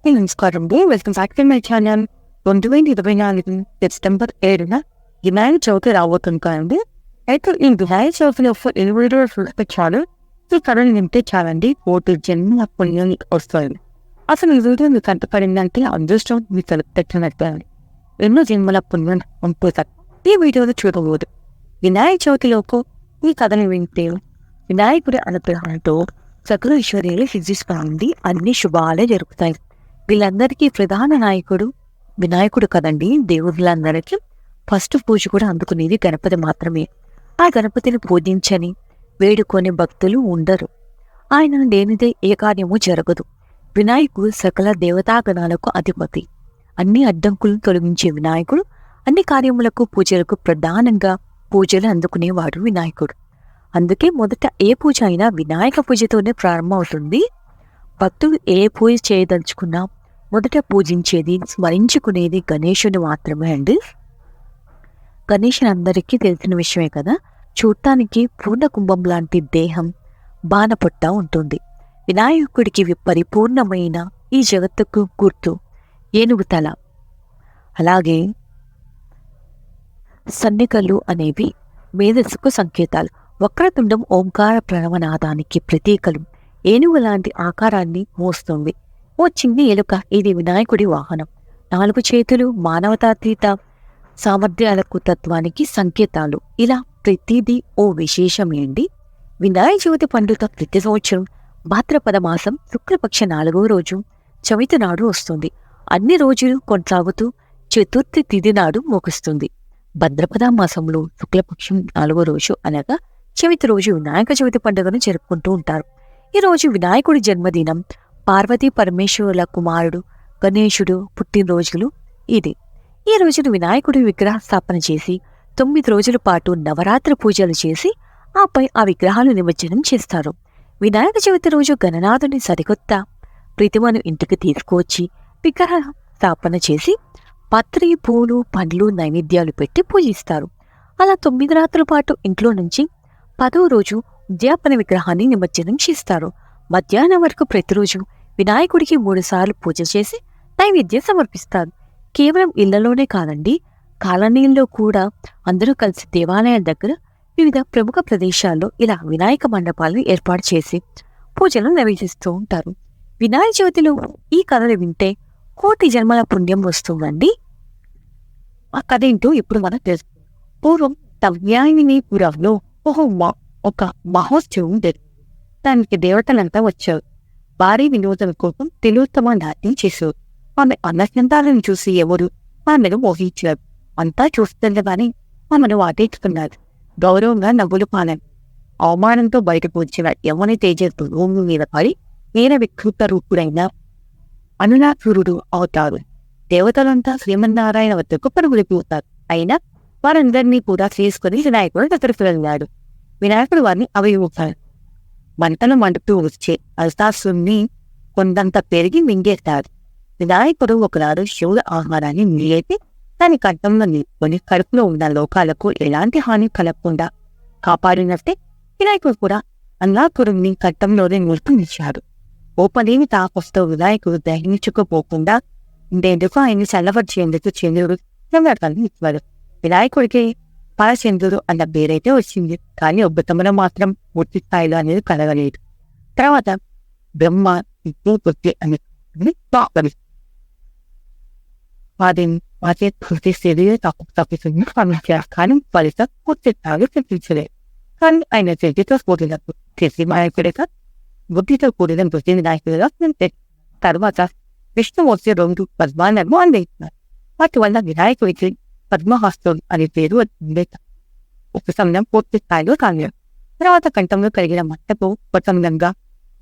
నమస్కారం అండి. Welcome back to my channel. 2024 September 7న వినాయక చవితి రాబోతుంది కదండి. అయితే ఈ వినాయక చవితి యొక్క 20 రోజులు పెట్టారు. ఈ కథను వింటే చాలండి 1 జన్మల పుణ్యం వస్తుంది. అసలు ఈ వీడియో మీకు కంటపడిందంటే అదృష్టం మీకు తలపెట్టినట్టు ఎన్నో జన్మల పుణ్యం ఉంటుంది. ఈ వీడియోలో చూడకూడదు. వినాయక చవితిలోపు ఈ కథను వింటే వినాయకుడి అనుగ్రహంతో సకల ఐశ్వర్యాలు సిద్ధిస్తాయండి. అన్ని శుభాలే జరుగుతాయి. వీళ్ళందరికీ ప్రధాన నాయకుడు వినాయకుడు కదండి. దేవుళ్ళందరికీ ఫస్ట్ పూజ కూడా అందుకునేది గణపతి మాత్రమే. ఆ గణపతిని పూజించని వేడుకొని భక్తులు ఉండరు. ఆయన లేనిదే ఏ కార్యము జరగదు. వినాయకుడు సకల దేవతాగణాలకు అధిపతి. అన్ని అడ్డంకులను తొలగించే వినాయకుడు అన్ని కార్యములకు పూజలకు ప్రధానంగా పూజలు అందుకునేవాడు వినాయకుడు. అందుకే మొదట ఏ పూజ అయినా వినాయక పూజతోనే ప్రారంభమవుతుంది. భక్తులు ఏ పూజ చేయదలుచుకున్నా మొదట పూజించేది స్మరించుకునేది గణేశుని మాత్రమే అండి. గణేశుని అందరికీ తెలిసిన విషయమే కదా. చూడటానికి పూర్ణ కుంభం లాంటి దేహం, బాణపొట్ట ఉంటుంది. వినాయకుడికి పరిపూర్ణమైన ఈ జగత్తుకు గుర్తు ఏనుగు తల. అలాగే సన్నికలు అనేవి మేధస్సుకు సంకేతాలు. వక్రతుండం ఓంకార ప్రణవనాదానికి ప్రతీకలు. ఏనుగు లాంటి ఆకారాన్ని మోస్తుంది. ఓ చిన్ని ఎలుక ఇది వినాయకుడి వాహనం. 4 చేతులు మానవతాతీత సామర్థ్యాలకు తత్వానికి సంకేతాలు. ఇలా ప్రతిదీ ఓ విశేషమేండి. వినాయక చవితి పండుగ ప్రతి సంవత్సరం భాద్రపద మాసం శుక్లపక్ష 4వ రోజు చవితి నాడు వస్తుంది. అన్ని రోజులు కొనసాగుతూ చతుర్థి తిథి నాడు ముగుస్తుంది. భాద్రపద మాసంలో శుక్లపక్షం 4వ రోజు అనగా చవితి రోజు వినాయక చవితి పండుగను జరుపుకుంటూ ఉంటారు. ఈ రోజు వినాయకుడి జన్మదినం. పార్వతీ పరమేశ్వరుల కుమారుడు గణేశుడు పుట్టినరోజులు ఇది. ఈ రోజున వినాయకుడి విగ్రహ స్థాపన చేసి 9 రోజుల పాటు నవరాత్రి పూజలు చేసి ఆపై ఆ విగ్రహాలు నిమజ్జనం చేస్తారు. వినాయక చవితి రోజు గణనాథుని సరికొత్త ప్రతిమను ఇంటికి తీసుకువచ్చి విగ్రహ స్థాపన చేసి పత్రి, పూలు, పండ్లు, నైవేద్యాలు పెట్టి పూజిస్తారు. అలా 9 రాత్రుల పాటు ఇంట్లో నుంచి 10వ రోజు ఉద్యాపన విగ్రహాన్ని నిమజ్జనం చేస్తారు. మధ్యాహ్నం వరకు ప్రతిరోజు వినాయకుడికి 3 సార్లు పూజ చేసి నైవేద్యం సమర్పిస్తారు. కేవలం ఇళ్లలోనే కాదండి, కాలనీల్లో కూడా అందరూ కలిసి దేవాలయం దగ్గర వివిధ ప్రముఖ ప్రదేశాల్లో ఇలా వినాయక మండపాలను ఏర్పాటు చేసి పూజలు నిర్వహిస్తూ ఉంటారు. వినాయక చవితిలో ఈ కథలు వింటే 1 జన్మల పుణ్యం వస్తుందండి. ఆ కథ ఏంటో ఇప్పుడు మనం తెలుసు. పూర్వం తవ్యాయినిపురంలో ఒక మహోత్సవం ఉండేది. దానికి దేవతలంతా వచ్చారు. భారీ వినోదం కోసం తిలోత్తమ నాట్యం చేశారు. ఆమె అన్నచందాలను చూసి ఎవరు ఆమెను మోహించారు. అంతా చూస్తుండగానే ఆమెను వాటేసుకున్నారు. గౌరవంగా నవ్వులు పాలారు. అవమానంతో బయటకు వచ్చిన యముని తేజస్సు భూమి మీద పడి వీర వికృత రూపుడైన అనులాసురుడు అవుతారు. దేవతలంతా శ్రీమన్నారాయణ వద్దకు పరుగులిపోతారు. అయినా వారందరినీ కూడా చేసుకుని వినాయకుడు దగ్గరికి వెళ్ళాడు. వినాయకుడు వారిని అవయవుతారు. మంటలు మండుతూ వచ్చే అల్తాసుని కొండంత పెరిగి మింగేస్తారు. వినాయకుడు ఒకనాడు శివుడు ఆహారాన్ని మింగేసి దాని కంఠంలో నిలుపుకొని కడుపులో ఉన్న లోకాలకు ఎలాంటి హాని కలగకుండా కాపాడినట్టే వినాయకుడు కూడా అన్నాకురుని కంఠంలోనే నిలుపునిచ్చాడు. ఓపదేవి తాపస్తో వినాయకుడు దహించుకుపోకుండా ఉండేందుకు ఆయన్ని చల్లబరిచేందుకు చంద్రుడు నమ్మకాన్ని ఇచ్చాడు. వినాయకుడికి పరచంద్రుడు అన్న పేరైతే వచ్చింది, కానీ ఉబ్బతములో మాత్రం పూర్తి స్థాయిలో అనేది కలగలేదు. తర్వాత బ్రహ్మ విష్ణు అని వాటి పూర్తి స్థితిలో తప్పిస్తుంది కానీ ఫలితం పూర్తి స్థాయిలో తెప్పించలేదు. కానీ ఆయన చేతితో కూడిన చేసి నాయకుడిక బుద్ధితో కూడిన బుద్ధి నాయకుడిగా తర్వాత విష్ణుమూర్తి 2 పద్మాలను అందిస్తున్నారు. వాటి వల్ల వినాయకుడికి పద్మహస్తం అనే పేరు వచ్చింది. ఒక సమయం పూర్తి స్థాయిలో కాలేదు. తర్వాత కంఠంలో కలిగిన మంటకు ఉపసంగంగా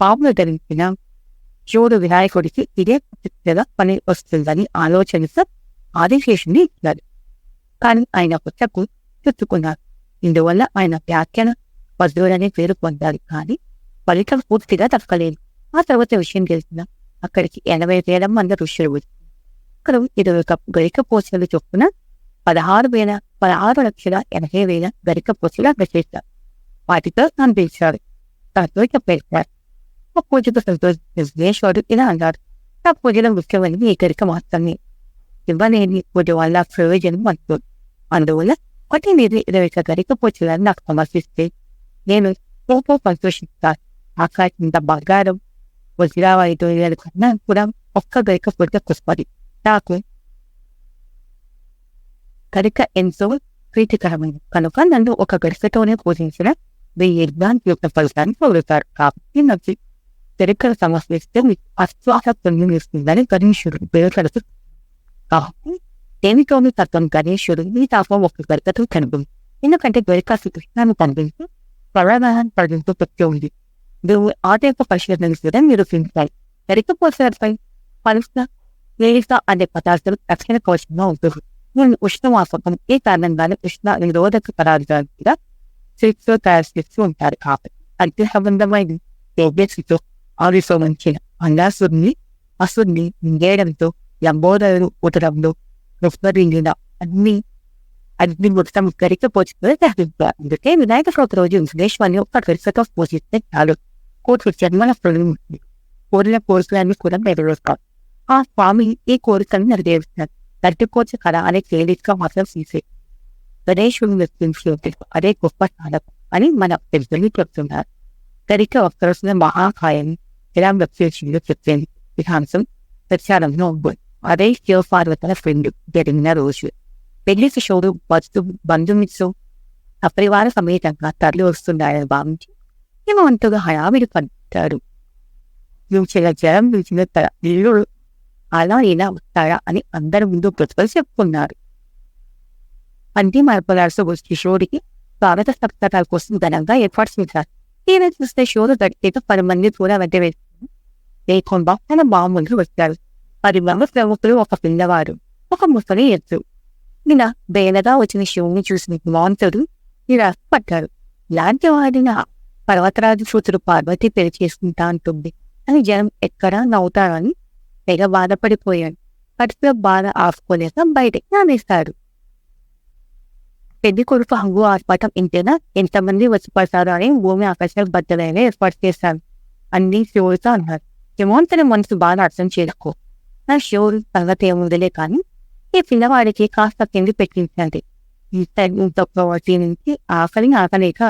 పాములు ధరించిన శివుడు వినాయకుడికి ఇదే ప్రతిగా పని వస్తుందని ఆలోచనతో ఆదిశేషుని ఇచ్చారు. కానీ ఆయన పుట్టకు చుట్టుకున్నారు. ఇందువల్ల ఆయన వ్యాఖ్యాన వజ్రుడనే పేరు పొందారు. కానీ ఫలితం పూర్తిగా దక్కలేదు. ఆ తర్వాత విషయం తెలిసిన అక్కడికి 80,000 మంది ఋషులు వచ్చారు. ఇక్కడ 20 గరిక పోసలు చొప్పున 16,80,000 గరిక పోసలు అందజేశారు. వాటితో అందించారు. సంతోష పెట్టారు. పూజకు సంతోషేశ్వరుడు ఇలా అన్నారు. ఆ పూజలో ముఖ్యమైనది ఏకైక మాత్రమే. ఇవ్వలేని పూజ వల్ల ప్రయోజనం ఉంటుంది. అందువల్ల 1 గరిక పూజలను నాకు సమర్పిస్తే నేను ఎంతో సంతోషిస్తాను. ఆకాశంత బంగారం వజ్రావైదూర్యాల కన్నా కూడా ఒక్క గరిక పూజ గొప్పది. నాకు గరిక ఎంతో ప్రీతికరమైనది కనుక నన్ను ఒక గరికతోనే పూజించిన 1000 యజ్ఞానికి యొక్క ఫలితాన్ని పొందుతారు. కాబట్టి నాకు గరికలు సమర్పిస్తే మీకు అశ్వాస పొందిస్తుందని గణేశుడు పేరు. కాబట్టి దేనితోని తత్వం గణేశుడు ఈ తాపం ఒక గరికతో కనుగొంది. ఎందుకంటే గరిక శ్రీకృష్ణాన్ని కనిపిస్తూ ప్రళయదహన పడుతూ పెట్టి ఉంది. నువ్వు ఆటంక పరిశీలన కూడా నిరూపించాలి. గరిక పోసలపై పలుస్త వేలిక అనే పదార్థాలు రక్షణ కవచంగా ఉంటుంది. నేను ఉష్ణవాసకం ఈ కారణంగానే ఉష్ణ నిరోధక పదార్థాలు కూడా శక్తితో తయారు చేస్తూ ఉంటారు. కాబట్టి అగ్ని సంబంధమైన తేజస్సుతో ఆవిర్భవించిన అండాసుడిని అసుడిని మింగేయడంతో లంబోదరుడు ఉదరంలో రుఫ్మరింగిన అగ్ని మొత్తం గరిక పోషితో తగ్గిస్తారు. అందుకే వినాయక చవితి రోజు విఘ్నేశ్వరుని ఒక్క గరికతో పోషిస్తే చాలు. కోట్లు జన్మల ప్రజలు కోరిన కోరికలన్నీ కూడా నెరవేరుస్తారు. ఆ స్వామి ఈ కోరికలను నెరవేరుస్తారు. గట్టికోచ కళ అనే తేలికగా మాత్రం తీసే గణేశుని వ్యక్తించి అదే గొప్ప సాధకం అని మన పెద్దలు చెప్తున్నారు. గరిక ఒక్కరోజున మహాకాయాన్ని ఎలా వ్యక్తించిందో చెప్పేది విధాంసం ప్రచారంలో ఉంది. అదే శివపార్వతుల ఫ్రెండ్ జరిగిన రోజు పెళ్లి కిషోరు బంధుమిత్రు అపరివార సమేతంగా తరలి వస్తున్నాయని భావించి హిమవంతుగా హడావిడి పడ్డాడు. నువ్వు జలం పిలిచిన ఇల్లు అలా ఇలా వస్తాయా అని అందరి ముందు ప్రతిభలు చెప్పుకున్నారు. అంతే మరపలాల్సి వచ్చి కిషోరికి స్వాగత సత్కారాల కోసం ఘనంగా ఏర్పాటు చేశారు. ఈయన చూస్తే షోరు గడిచేత 10 మంది కూడా వెంట వేసుకుని లేకుండా తన బాములు వచ్చారు. 10 మంది ప్రముఖులు, ఒక పిల్లవాడు, ఒక ముసలి ఎత్తు. నిన్న బేలగా వచ్చిన శివుని చూసిన హిమవంతుడు నిరాశపడ్డాడు. ఇలాంటి వాడిన పర్వతరాజు కూతురు పార్వతి పెళ్లి చేసుకుంటా అంటుంది అని జనం ఎక్కడా నవ్వుతారని తెగ బాధపడిపోయాడు. కడుపులో బాధ ఆపుకోలేక బయటకి నానేస్తాడు. పెళ్లి కొడుకు హంగు ఆర్పాటం ఇంటేనా ఎంతమంది వచ్చి పడతారో అని భూమి ఆకాశాలు బద్దలైనా ఏర్పాటు చేశారు. అన్ని శివుడితో అన్నారు. హిమవంతుని మనసు బాగా అర్థం చేసుకో. నా శివుడు సంగతి ఏముందిలే కానీ ఈ పిల్లవాడికి కాస్త కింది పెట్టించండి. వాటి నుంచి ఆకలేక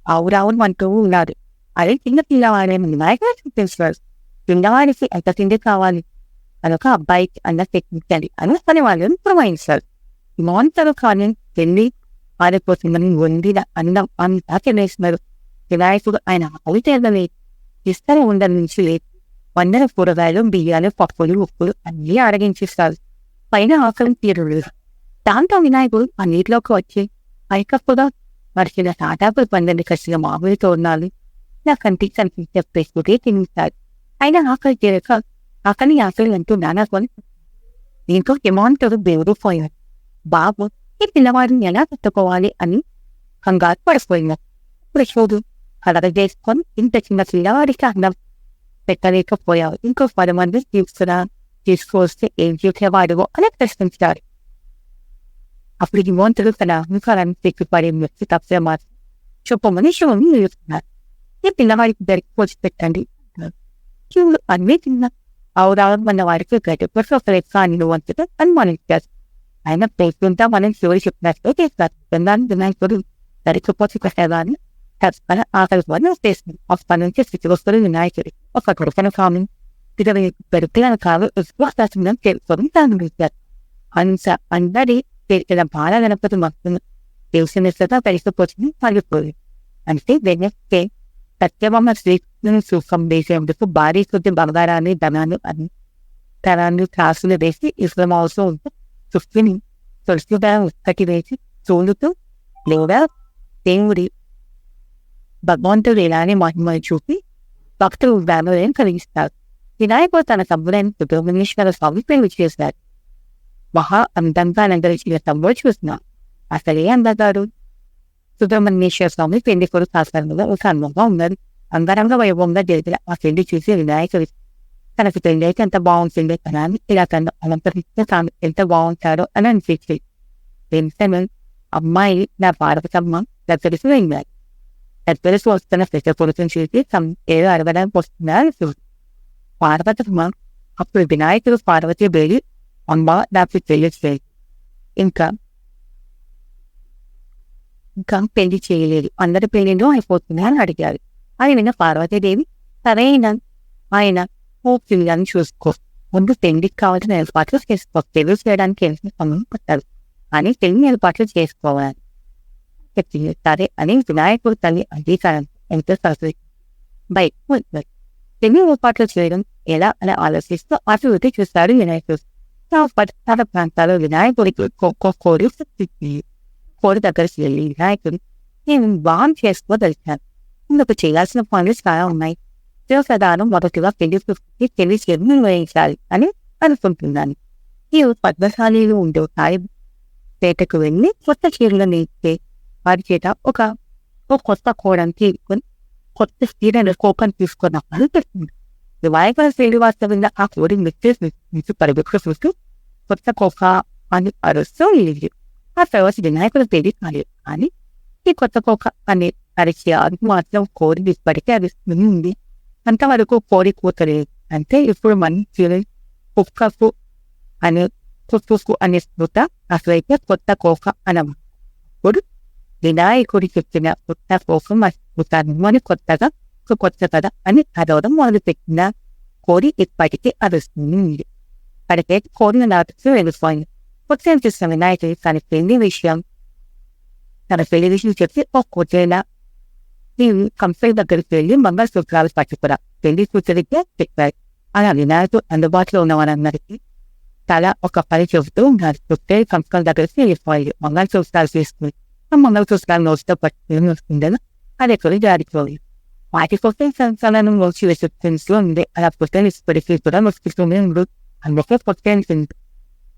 ఆవురావును అంటూ ఉన్నారు. అదే చిన్న పిల్లవాడేమో వినాయకుడు చూపించారు. పిల్లవాడికి ఎంత తిండి కావాలి కనుక అబ్బాయికి అన్న తెప్పించండి అని పని వాళ్ళని పురమాయించారు. హిమవంతుడు కానీ పెళ్లి పారిపోతుందని వండిన అన్నం అంతా తినేస్తున్నారు. వినాయకుడు ఆయన ఆవి తీరలే ఇస్తని ఉండల నుంచి లేదు. 100 కూరగాయలు, బియ్యాలు, పప్పులు, ఉప్పులు అన్నీ అడగించిస్తారు. పైన ఆకలి తీరలేదు. దాంతో వినాయకుడు ఆ నీటిలోకి వచ్చి పైకప్పుగా మరిచిన తాటాకులు పందని కసిన మామిడి తోరణాలు నా కంటికి కనిపించే పెట్టుకుంటే తినిస్తారు. అయినా ఆకలి తీరక ఆకలి అంటూ నానాకొని దీంతో హిమవంతుడు బెదిరిపోయాడు. బాబు ఈ పిల్లవాడిని ఎలా తట్టుకోవాలి అని కంగారు పడిపోయినాడు. ఇప్పుడు చూడు కలగజేసుకొని ఇంత చిన్న పిల్లవాడికి అన్నం పెట్టలేకపోయావు, ఇంకో 10 మంది తీసుకొస్తే ఏం చేసేవాడువో అని ప్రశ్నించారు. అప్పుడు హిమవంతుడు తన అహంకారాన్ని తెచ్చిపడే వ్యక్తి తప్పే మాత్రం చెప్పమని శివుని నిలుస్తున్నారు. ఈ పిల్లవాడికి దొరికి పెట్టండి. శివుడు అన్నీ తిన్నా ఆవురావన్న వారికి గడ్డపడి ఒక లెక్క అనువంతుగా అనుమానించారు. ఆయన పేరుకుంటా మనం శివుడు చెప్పినట్టు చేస్తారు. వినాయకుడు దరికపోతే కట్టేదాన్ని తప్పని ఆకలి పని వచ్చేసింది. అప్పటి నుంచి స్థితివస్తుడు వినాయకుడి ఒక కొడుకును కామి పెరుగుతున్న కాలు విశ్వాసం తెలుసుకొని ప్రారంభించారు. అందరి తెలిసిన బాల గణపతి మొత్తం తెలిసినట్లుగా పెరిగిపోతుంది పడిపోయింది. అంటే వెనక్కి సత్యభామ శ్రీకృష్ణుని సుఖం వేసేందుకు భారీ కొద్ది బంగారాన్ని ధనాన్ని కాసులు వేసి ఇసులం అవసరం ఉంటే సుష్టిని తొలుసుగా ఉక్కటి వేసి చూడుతూ లేదా దేవుడి భగవంతుడు ఇలానే మహిమని చూపి భక్తులు వ్యామోదం కలిగిస్తారు. వినాయకుడు తన తమ్ముడైన సుబ్రహ్మణ్యేశ్వర స్వామి పెళ్లి చేశారు. మహా అందంగా అలంకరించిన తమ్ముడు చూస్తున్నాం. అసలే అందగాడు. సుబ్రహ్మణ్యేశ్వర స్వామి పెళ్లి కొడుకు ఆశ్రమంలో ఒక అందంగా ఉన్నారు. అంగరంగ వైభవంగా జరిగిన ఆ పెళ్లి చూసి వినాయకుడు తనకు పెళ్లి అయితే ఎంత బాగుంటుందో తనాన్ని ఇలా తను అలంకరిస్తే తాను ఎంత బాగుంటాడో అని అనిపించింది. వెంటనే అమ్మాయి నా పార్వతమ్మ దగ్గరికి వెళ్ళారు. దగ్గరికి వస్తున్న పెద్ద కొడుకుని చూసి ఏదో అడగడానికి వస్తున్నారు. పార్వతమ్మ అప్పుడు వినాయకుడు పార్వతీదేవి అమ్మ నాకు తెలియట్లేదు, ఇంకా ఇంకా పెళ్లి చేయలేదు, అందరి పెళ్లిలో అయిపోతుంది అని అడిగారు. అది విన్న పార్వతీదేవి, సరైన ఆయన ఓ పిల్లని చూసుకో, ముందు పెళ్లికి కావాల్సిన ఏర్పాట్లు చేసుకో, పెళ్లి చేయడానికి ఎంత సమయం పట్టారు అని పెళ్లి ఏర్పాట్లు చేసుకోవాలి చెప్పింది. సరే అని వినాయకుడు తల్లి అంగీకారం ఎంతో సరస్వతి బయటకు వచ్చారు. పెళ్లి ఏర్పాట్లు చేయడం ఎలా అని ఆలోచిస్తూ అభివృద్ధి చూస్తారు వినాయకుడు. తన ప్రాంతాల్లో వినాయకుడికి ఒక్కొక్క కోడి దగ్గరికి వెళ్ళి, వినాయకుడు నేను బాగా చేసుకోదలిచాను, ఇందుకు చేయాల్సిన పనులు చాలా ఉన్నాయి, ప్రధానం మొదటిగా పెళ్లి చేయడం నిర్వహించాలి అని అనుకుంటున్నాను. నేను పద్మశాలీలు ఉండే సాయి పేటకు వెళ్ళి కొత్త చీరలు నేర్చే వారి చేత ఒక కొత్త కోడని తీసుకొని కొత్త చీరను కోపం తీసుకున్నప్పుడు చెప్తుంది. వినాయకుల శ్రీనివాసంగా ఆ కోడి మిక్సి పరిగెత్తు చూస్తూ కొత్త కోక అని అరుస్తూ లేదు. ఆ తర్వాత వినాయకుడు పెళ్లి కాలేదు, కానీ ఈ కొత్త కోక అని అరిచే అది మాత్రం కోడి ఇప్పటికే అరుస్తుంది ఉంది. అంతవరకు కోడి కూతలేదు. అంటే ఇప్పుడు మన కుక్కకు అనే కుక్కు అనే స్మృత అసలైతే కొత్త కోక అన్నమాట. ఇప్పుడు వినాయకుడు చెప్పిన కొత్త కోకం స్మృతాన్ని కొత్తగా కొత్త కథ అని చదవడం మొదలుపెట్టిన కోడి ఇప్పటికీ అరుస్తుంది. అడిగైతే కోడిని నాటుతూ వెళ్ళిపోయింది. కొత్త చూసిన వినాయకుడి తన పెళ్లి విషయం చెప్పి ఒక కొత్తైనా నేను కంపెనీ దగ్గరికి వెళ్ళి మంగళసూత్రాలు పట్టుకురా, పెళ్లి కూతురికే చెప్పారు. అలా వినాయకుడు అందుబాటులో ఉన్నవారందరికీ తల ఒక పని చెబుతూ ఉన్నారు. కొత్త కంపెనీ దగ్గరికి వెళ్ళిపోయింది. మంగళసూత్రాలు తీసుకుని ఆ మంగళసూత్రాలు నోటితో పట్టుకుని వస్తుందని అది ఎక్కడి జారిపోయింది. వాటి కోసం సంస్థలను వచ్చి వెతుకుతూ ఉంది. అలా కొత్త ఇప్పటికీ కూడా వస్తుతూనే ఉంది. అందుకే కొత్త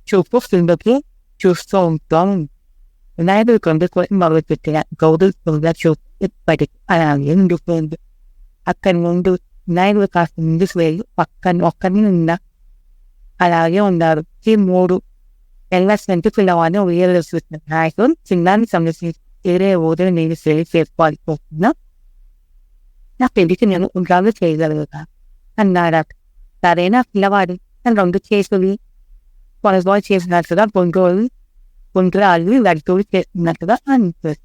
చూపు కిందకి చూస్తూ ఉంటాం. వినాయకుడు కొండకొని మొదలుపెట్టిన గౌరవ చూపు ఇప్పటికీ అలాగే ఉండిపోయింది. అక్కడి ముందు వినాయకుడు కాస్త ముందుకు వెళ్ళి ఒక్కరిని ఉన్న అలాగే ఉన్నారు. ఈ 3 ఏళ్ళ సెంటు పిల్లవాడిని ఉయ్యాలలో చూసిన వినాయకుడు చిన్నాన్ని సంరక్షించి వేరే ఊరిని నేను చేసుకోవాలనుకుంటున్నా, నా పెళ్లికి నేను ఉండాలి చేయగలుగుతా అన్నారట. సరైన పిల్లవాడు తన 2 చేతులు పొలబాటు చేసినట్టుగా గుంటూరు లడ్డూలు చేస్తున్నట్టుగా అనిపిస్తుంది.